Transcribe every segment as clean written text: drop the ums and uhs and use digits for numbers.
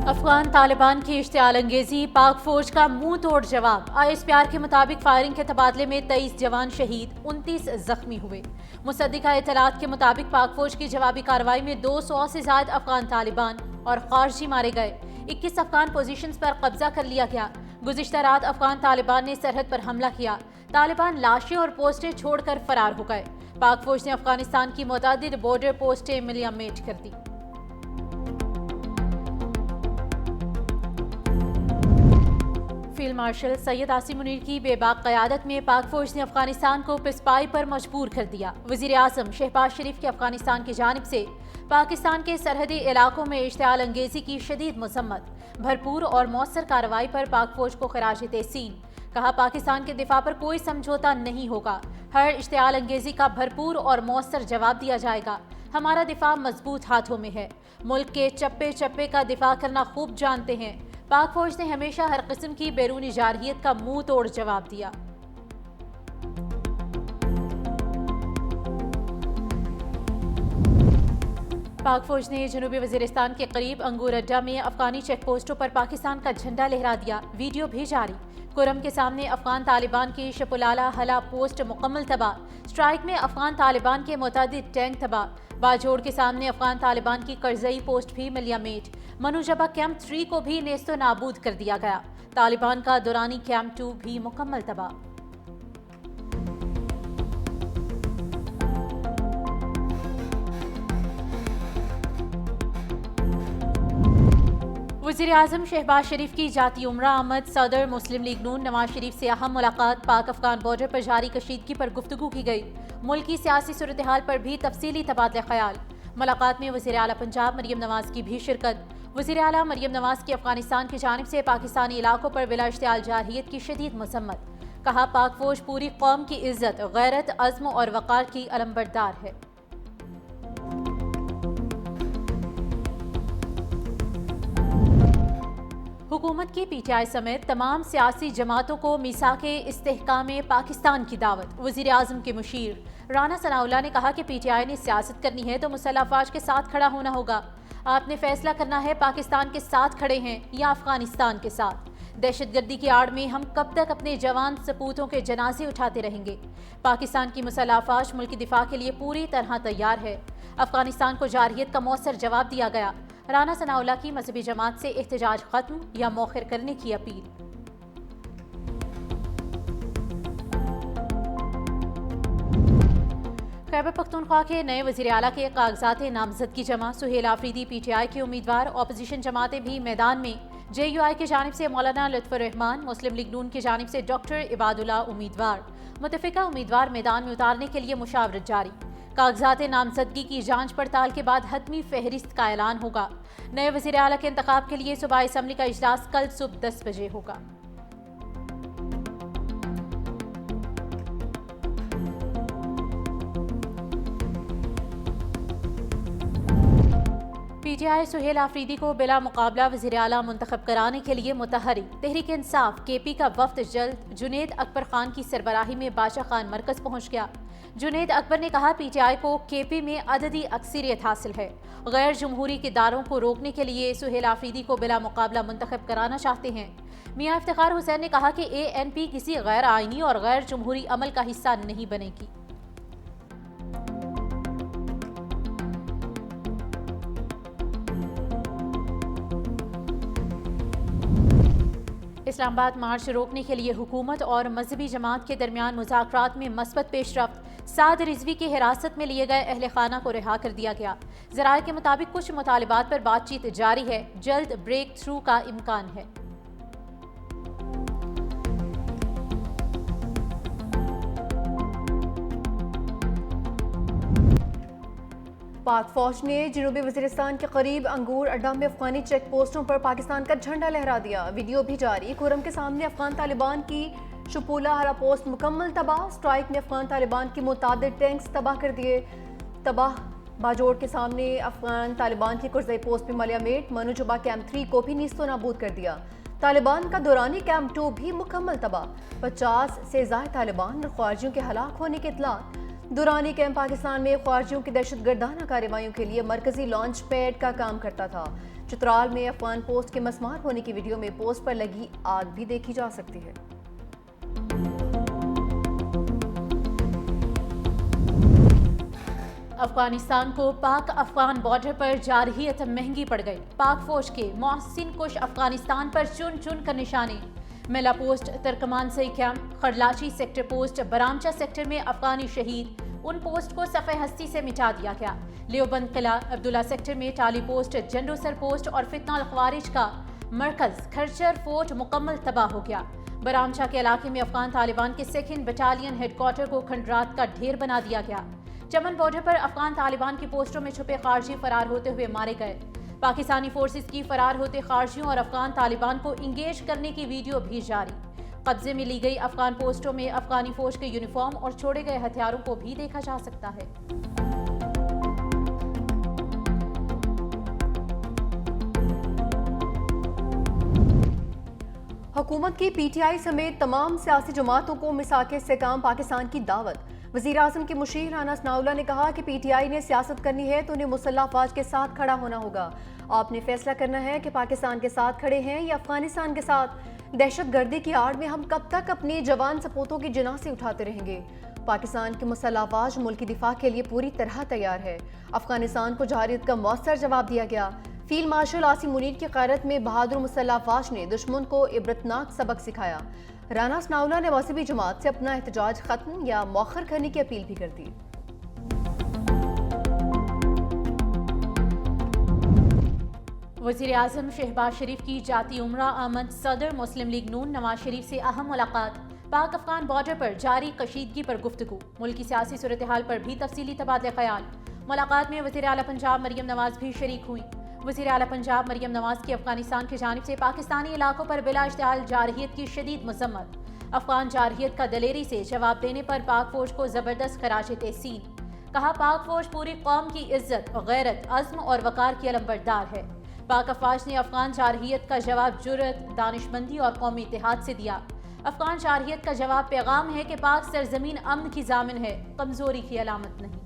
افغان طالبان کی اشتعال انگیزی، پاک فوج کا منہ توڑ جواب۔ ISPR کے مطابق فائرنگ کے تبادلے میں 23 جوان شہید، 29 زخمی ہوئے۔ مصدقہ اطلاعات کے مطابق پاک فوج کی جوابی کارروائی میں 200 سے زائد افغان طالبان اور خارجی مارے گئے، 21 افغان پوزیشنز پر قبضہ کر لیا گیا۔ گزشتہ رات افغان طالبان نے سرحد پر حملہ کیا، طالبان لاشیں اور پوسٹیں چھوڑ کر فرار ہو گئے۔ پاک فوج نے افغانستان کی متعدد بارڈر پوسٹیں ملیمیٹ کر دی۔ فیلڈ مارشل سید عاصم منیر کی بے باک قیادت میں پاک فوج نے افغانستان کو پسپائی پر مجبور کر دیا۔ وزیر اعظم شہباز شریف کی افغانستان کی جانب سے پاکستان کے سرحدی علاقوں میں اشتعال انگیزی کی شدید مذمت، بھرپور اور مؤثر کارروائی پر پاک فوج کو خراج تحسین۔ کہا، پاکستان کے دفاع پر کوئی سمجھوتا نہیں ہوگا، ہر اشتعال انگیزی کا بھرپور اور مؤثر جواب دیا جائے گا۔ ہمارا دفاع مضبوط ہاتھوں میں ہے، ملک کے چپے چپے کا دفاع کرنا خوب جانتے ہیں۔ پاک فوج نے ہمیشہ ہر قسم کی بیرونی جارحیت کا منہ توڑ جواب دیا۔ پاک فوج نے جنوبی وزیرستان کے قریب انگور اڈہ میں افغانی چیک پوسٹوں پر پاکستان کا جھنڈا لہرا دیا، ویڈیو بھی جاری۔ کرم کے سامنے افغان طالبان کی شپولالہ ہلا پوسٹ مکمل تباہ، سٹرائک میں افغان طالبان کے متعدد ٹینک تباہ۔ باجوڑ کے سامنے افغان طالبان کی کرزئی پوسٹ بھی ملیمیٹ، منوجبہ کیمپ 3 کو بھی نیست و نابود کر دیا گیا۔ طالبان کا دورانی کیمپ 2 بھی مکمل تباہ۔ وزیر اعظم شہباز شریف کی جاتی عمرہ آمد، صدر مسلم لیگ نون نواز شریف سے اہم ملاقات، پاک افغان بارڈر پر جاری کشیدگی پر گفتگو کی گئی، ملکی سیاسی صورتحال پر بھی تفصیلی تبادلہ خیال۔ ملاقات میں وزیر اعلیٰ پنجاب مریم نواز کی بھی شرکت۔ وزیر اعلیٰ مریم نواز کی افغانستان کی جانب سے پاکستانی علاقوں پر بلا اشتعال جارحیت کی شدید مذمت۔ کہا، پاک فوج پوری قوم کی عزت، غیرت، عزم اور وقار کی علمبردار ہے۔ حکومت کی PTI سمیت تمام سیاسی جماعتوں کو میثاق استحکام پاکستان کی دعوت۔ وزیر اعظم کے مشیر رانا ثناء اللہ نے کہا کہ PTI نے سیاست کرنی ہے تو مسلح افواج کے ساتھ کھڑا ہونا ہوگا۔ آپ نے فیصلہ کرنا ہے پاکستان کے ساتھ کھڑے ہیں یا افغانستان کے ساتھ۔ دہشت گردی کی آڑ میں ہم کب تک اپنے جوان سپوتوں کے جنازے اٹھاتے رہیں گے؟ پاکستان کی مسلح افواج ملکی دفاع کے لیے پوری طرح تیار ہے۔ افغانستان کو جارحیت کا مؤثر جواب دیا گیا۔ رانا ثناء اللہ کی مذہبی جماعت سے احتجاج ختم یا مؤخر کرنے کی اپیل۔ خیبر پختونخوا کے نئے وزیر اعلیٰ کے کاغذات نامزدگی جمع، سہیل آفریدی PTI کے امیدوار، اپوزیشن جماعتیں بھی میدان میں۔ JUI کی جانب سے مولانا لطف الرحمان، مسلم لیگ نون کی جانب سے ڈاکٹر عباد اللہ امیدوار۔ متفقہ امیدوار میدان میں اتارنے کے لیے مشاورت جاری۔ کاغذات نامزدگی کی جانچ پڑتال کے بعد حتمی فہرست کا اعلان ہوگا۔ نئے وزیر اعلیٰ کے انتخاب کے لیے صوبائی اسمبلی کا اجلاس کل صبح 10 بجے ہوگا۔ PTI سہیل آفریدی کو بلا مقابلہ وزیر اعلیٰ منتخب کرانے کے لیے متحرک۔ تحریک انصاف KP کا وفد جلد جنید اکبر خان کی سربراہی میں بادشاہ خان مرکز پہنچ گیا۔ جنید اکبر نے کہا، PTI کو KP میں عددی اکثریت حاصل ہے۔ غیر جمہوری کرداروں کو روکنے کے لیے سہیل آفریدی کو بلا مقابلہ منتخب کرانا چاہتے ہیں۔ میاں افتخار حسین نے کہا کہ ANP کسی غیر آئینی اور غیر جمہوری عمل کا حصہ نہیں بنے گی۔ اسلام آباد مارچ روکنے کے لیے حکومت اور مذہبی جماعت کے درمیان مذاکرات میں مثبت پیش رفت، سعد رضوی کی حراست میں لیے گئے اہل خانہ کو رہا کر دیا گیا۔ ذرائع کے مطابق کچھ مطالبات پر بات چیت جاری ہے، جلد بریک تھرو کا امکان ہے۔ پاک فوج نے جنوبی وزیرستان کے قریب انگور اڈہ میں افغانی چیک پوسٹوں پر پاکستان کا جھنڈا لہرا دیا، ویڈیو بھی جاری۔ کرم کے سامنے افغان طالبان کی شپولہ ہلا پوسٹ مکمل تباہ، سٹرائک میں افغان طالبان کی متعدد ٹینکس تباہ کر دیے تباہ۔ باجوڑ کے سامنے افغان طالبان کی کرزئی پوسٹ بھی ملیمیٹ، منوجبہ کیمپ 3 کو بھی نیست و نابود کر دیا۔ طالبان کا دورانی کیمپ 2 بھی مکمل تباہ، 50 سے زائد طالبان اور خارجیوں کے ہلاک ہونے کے اطلاعات۔ دورانی کیمپ پاکستان میں خارجیوں کی دہشت گردانہ کارروائیوں کے لیے مرکزی لانچ پیڈ کا کام کرتا تھا۔ چترال میں افغان پوسٹ کے مسمار ہونے کی ویڈیو میں پوسٹ پر لگی آگ بھی دیکھی جا سکتی ہے۔ افغانستان کو پاک افغان بارڈر پر جارحیت مہنگی پڑ گئی۔ پاک فوج کے محسن کش افغانستان پر چن چن کر نشانے۔ میلا پوسٹ ترکمان سے کیمپ، خرلاچی سیکٹر پوسٹ، برامچہ سیکٹر میں افغانی شہید، ان پوسٹ کو صفحہ ہستی سے مٹا دیا گیا۔ لیوبند قلعہ، عبداللہ سیکٹر میں ٹالی پوسٹ، جنڈوسر پوسٹ اور فتنہ الخوارج کا مرکز کھرچر فورٹ مکمل تباہ ہو گیا۔ برامچہ کے علاقے میں افغان طالبان کے 2 بٹالین ہیڈ کوارٹر کو کھنڈرات کا ڈھیر بنا دیا گیا۔ چمن بارڈر پر افغان طالبان کی پوسٹوں میں چھپے خارجی فرار ہوتے ہوئے مارے گئے۔ پاکستانی فورسز کی فرار ہوتے خارجیوں اور افغان طالبان کو انگیج کرنے کی ویڈیو بھی جاری۔ قبضے میں لی گئی افغان پوسٹوں میں افغانی فوج کے یونیفارم اور چھوڑے گئے ہتھیاروں کو بھی دیکھا جا سکتا ہے۔ حکومت کی پی ٹی آئی سمیت تمام سیاسی جماعتوں کو میثاق استحکام پاکستان کی دعوت۔ وزیر اعظم کے مشیر رانا ثناءاللہ نے کہا کہ پی ٹی آئی نے سیاست کرنی ہے تو انہیں مسلح افواج کے ساتھ کھڑا ہونا ہوگا۔ آپ نے فیصلہ کرنا ہے کہ پاکستان کے ساتھ کھڑے ہیں یا افغانستان کے ساتھ۔ دہشت گردی کی آڑ میں ہم کب تک اپنے جوان سپوتوں کی جنازے اٹھاتے رہیں گے؟ پاکستان کی مسلح افواج ملک کی دفاع کے لیے پوری طرح تیار ہے۔ افغانستان کو جارحیت کا مؤثر جواب دیا گیا۔ فیلڈ مارشل عاصم منیر کی قیادت میں بہادر مسلح افواج نے دشمن کو عبرتناک سبق سکھایا۔ رانا ثناءاللہ نے مذہبی جماعت سے اپنا احتجاج ختم یا مؤخر کرنے کی اپیل بھی کر دی۔ وزیر اعظم شہباز شریف کی جاتی عمرہ آمد صدر مسلم لیگ نون نواز شریف سے اہم ملاقات۔ پاک افغان بارڈر پر جاری کشیدگی پر گفتگو، ملکی سیاسی صورتحال پر بھی تفصیلی تبادلہ خیال۔ ملاقات میں وزیر اعلیٰ پنجاب مریم نواز بھی شریک ہوئیں۔ وزیر اعلیٰ پنجاب مریم نواز کی افغانستان کی جانب سے پاکستانی علاقوں پر بلا اشتعال جارحیت کی شدید مذمت۔ افغان جارحیت کا دلیری سے جواب دینے پر پاک فوج کو زبردست خراج تحسین۔ کہا پاک فوج پوری قوم کی عزت، غیرت، عزم اور وقار کی علمبردار ہے۔ پاک افواج نے افغان جارحیت کا جواب جرأت، دانشمندی اور قومی اتحاد سے دیا۔ افغان جارحیت کا جواب پیغام ہے کہ پاک سرزمین امن کی ضامن ہے، کمزوری کی علامت نہیں۔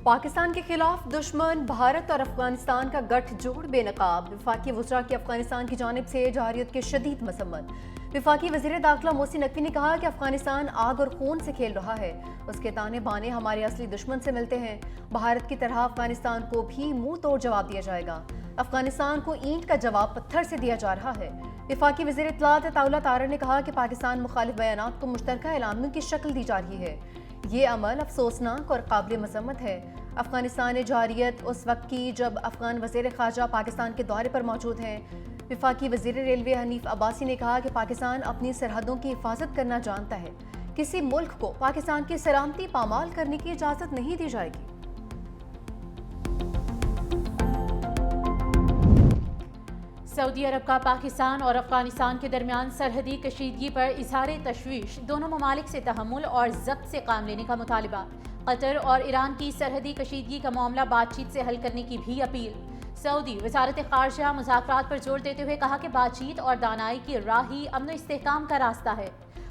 پاکستان کے خلاف دشمن بھارت اور افغانستان کا گٹھ جوڑ بے نقاب، وفاقی وزراء کی افغانستان کی جانب سے جارحیت کی شدید مذمت۔ وفاقی وزیر داخلہ محسن نقوی نے کہا کہ افغانستان آگ اور خون سے کھیل رہا ہے، اس کے تانے بانے ہمارے اصلی دشمن سے ملتے ہیں۔ بھارت کی طرح افغانستان کو بھی منہ توڑ جواب دیا جائے گا۔ افغانستان کو اینٹ کا جواب پتھر سے دیا جا رہا ہے۔ وفاقی وزیر اطلاعات عطاءاللہ طارر نے کہا کہ پاکستان مخالف بیانات کو مشترکہ اعلامیوں کی شکل دی جا رہی ہے۔ یہ عمل افسوسناک اور قابل مذمت ہے۔ افغانستان جارحیت اس وقت کی جب افغان وزیر خارجہ پاکستان کے دورے پر موجود ہیں۔ وفاقی وزیر ریلوے حنیف عباسی نے کہا کہ پاکستان اپنی سرحدوں کی حفاظت کرنا جانتا ہے، کسی ملک کو پاکستان کی سلامتی پامال کرنے کی اجازت نہیں دی جائے گی۔ سعودی عرب کا پاکستان اور افغانستان کے درمیان سرحدی کشیدگی پر اظہار تشویش، دونوں ممالک سے تحمل اور ضبط سے کام لینے کا مطالبہ۔ قطر اور ایران کی سرحدی کشیدگی کا معاملہ بات چیت سے حل کرنے کی بھی اپیل۔ سعودی وزارت خارجہ مذاکرات پر زور دیتے ہوئے کہا کہ بات چیت اور دانائی کی راہ ہی امن و استحکام کا راستہ ہے۔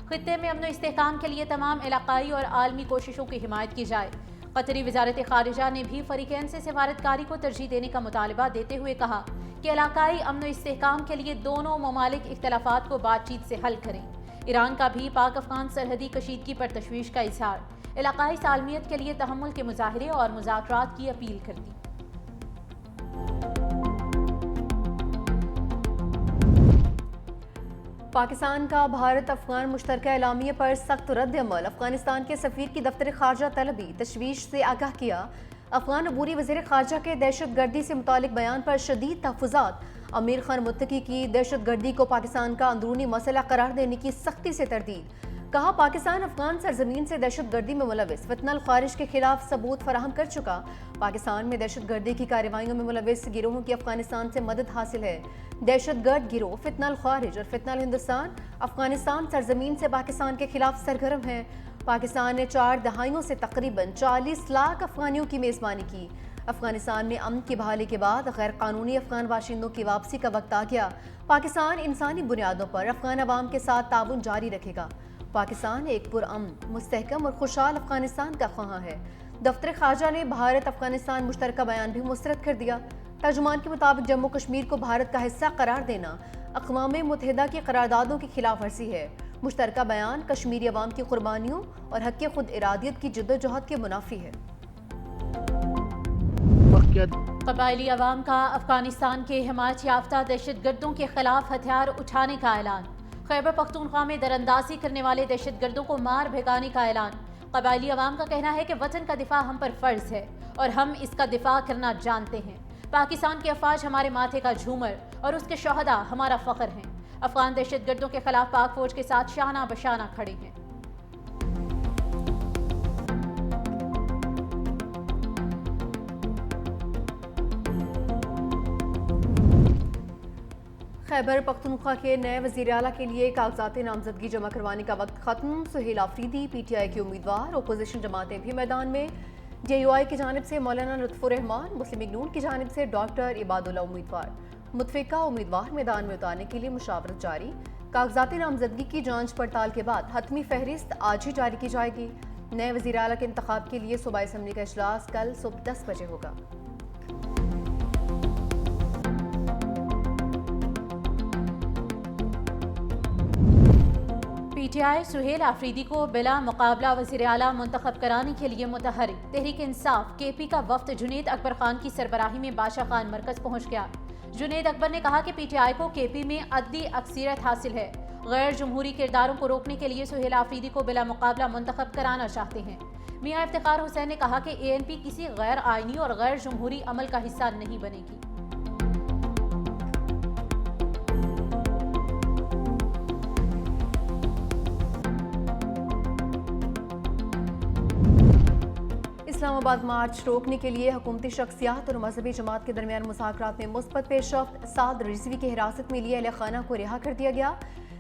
خطے میں امن و استحکام کے لیے تمام علاقائی اور عالمی کوششوں کی حمایت کی جائے۔ قطری وزارت خارجہ نے بھی فریقین سے سفارتکاری کو ترجیح دینے کا مطالبہ دیتے ہوئے کہا کہ علاقائی امن و استحکام کے لیے دونوں ممالک اختلافات کو بات چیت سے حل کریں۔ ایران کا بھی پاک افغان سرحدی کشیدگی پر تشویش کا اظہار، علاقائی سالمیت کے لیے تحمل کے مظاہرے اور مذاکرات کی اپیل کر دی۔ پاکستان کا بھارت افغان مشترکہ اعلامیہ پر سخت رد عمل، افغانستان کے سفیر کی دفتر خارجہ طلبی تشویش سے آگاہ کیا۔ افغان عبوری وزیر خارجہ کے دہشت گردی سے متعلق بیان پر شدید تحفظات، امیر خان متقی کی دہشت گردی کو پاکستان کا اندرونی مسئلہ قرار دینے کی سختی سے تردید۔ کہا پاکستان افغان سرزمین سے دہشت گردی میں ملوث فتنہ الخوارج کے خلاف ثبوت فراہم کر چکا۔ پاکستان میں دہشت گردی کی کارروائیوں میں ملوث گروہوں کی افغانستان سے مدد حاصل ہے۔ دہشت گرد گروہ فتنہ الخوارج اور فتنہ الہندوستان افغانستان سرزمین سے پاکستان کے خلاف سرگرم ہیں۔ پاکستان نے 4 دہائیوں سے تقریباً 40 لاکھ افغانیوں کی میزبانی کی۔ افغانستان میں امن کی بحالی کے بعد غیر قانونی افغان باشندوں کی واپسی کا وقت آ گیا۔ پاکستان انسانی بنیادوں پر افغان عوام کے ساتھ تعاون جاری رکھے گا۔ پاکستان ایک پرامن، مستحکم اور خوشحال افغانستان کا خواہاں ہے۔ دفتر خارجہ نے بھارت افغانستان مشترکہ بیان بھی مسترد کر دیا۔ ترجمان کے مطابق جموں کشمیر کو بھارت کا حصہ قرار دینا اقوام متحدہ کی قراردادوں کی خلاف ورزی ہے۔ مشترکہ بیان کشمیری عوام کی قربانیوں اور حق خود ارادیت کی جدوجہد کے منافی ہے۔ قبائلی عوام کا افغانستان کے حمایت یافتہ دہشت گردوں کے خلاف ہتھیار اٹھانے کا اعلان۔ خیبر پختونخوا میں دراندازی کرنے والے دہشت گردوں کو مار بھگانے کا اعلان۔ قبائلی عوام کا کہنا ہے کہ وطن کا دفاع ہم پر فرض ہے اور ہم اس کا دفاع کرنا جانتے ہیں۔ پاکستان کی افواج ہمارے ماتھے کا جھومر اور اس کے شہداء ہمارا فخر ہیں۔ افغان دہشت گردوں کے خلاف پاک فوج کے ساتھ شانہ بشانہ کھڑے ہیں۔ خیبر پختونخوا کے نئے وزیر اعلیٰ کے لیے کاغذات نامزدگی جمع کروانے کا وقت ختم۔ Sohail Afridi P T I کے امیدوار، اپوزیشن جماعتیں بھی میدان میں۔ جے یو آئی کی جانب سے مولانا لطف الرحمان، مسلم لیگ نون کی جانب سے ڈاکٹر عباد اللہ امیدوار۔ متفقہ امیدوار میدان میں اتارنے کے لیے مشاورت جاری۔ کاغذات نامزدگی کی جانچ پڑتال کے بعد حتمی فہرست آج ہی جاری کی جائے گی۔ نئے وزیر اعلیٰ کے انتخاب کے لیے صوبائی اسمبلی کا اجلاس کل صبح 10 بجے ہوگا۔ P T I Sohail Afridi کو بلا مقابلہ وزیر اعلیٰ منتخب کرانے کے لیے متحرک۔ تحریک انصاف کے پی کا وفد جنید اکبر خان کی سربراہی میں بادشاہ خان مرکز پہنچ گیا۔ جنید اکبر نے کہا کہ پی ٹی آئی کو کے پی میں عددی اکثریت حاصل ہے۔ غیر جمہوری کرداروں کو روکنے کے لیے سہیل آفریدی کو بلا مقابلہ منتخب کرانا چاہتے ہیں۔ میاں افتخار حسین نے کہا کہ اے این پی کسی غیر آئینی اور غیر جمہوری عمل کا حصہ نہیں بنے گی۔ اسلام آباد مارچ روکنے کے لیے حکومتی شخصیات اور مذہبی جماعت کے درمیان مذاکرات میں مثبت پیش رفت۔ سعد رضوی کی حراست میں لیے اہل خانہ کو رہا کر دیا گیا۔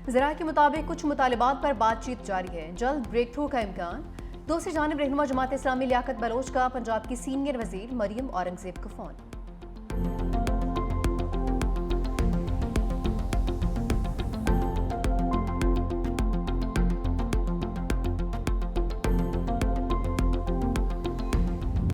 ذرائع کے مطابق کچھ مطالبات پر بات چیت جاری ہے، جلد بریک تھرو کا امکان۔ دوسری جانب رہنما جماعت اسلامی لیاقت بلوچ کا پنجاب کی سینئر وزیر مریم اورنگزیب کو فون۔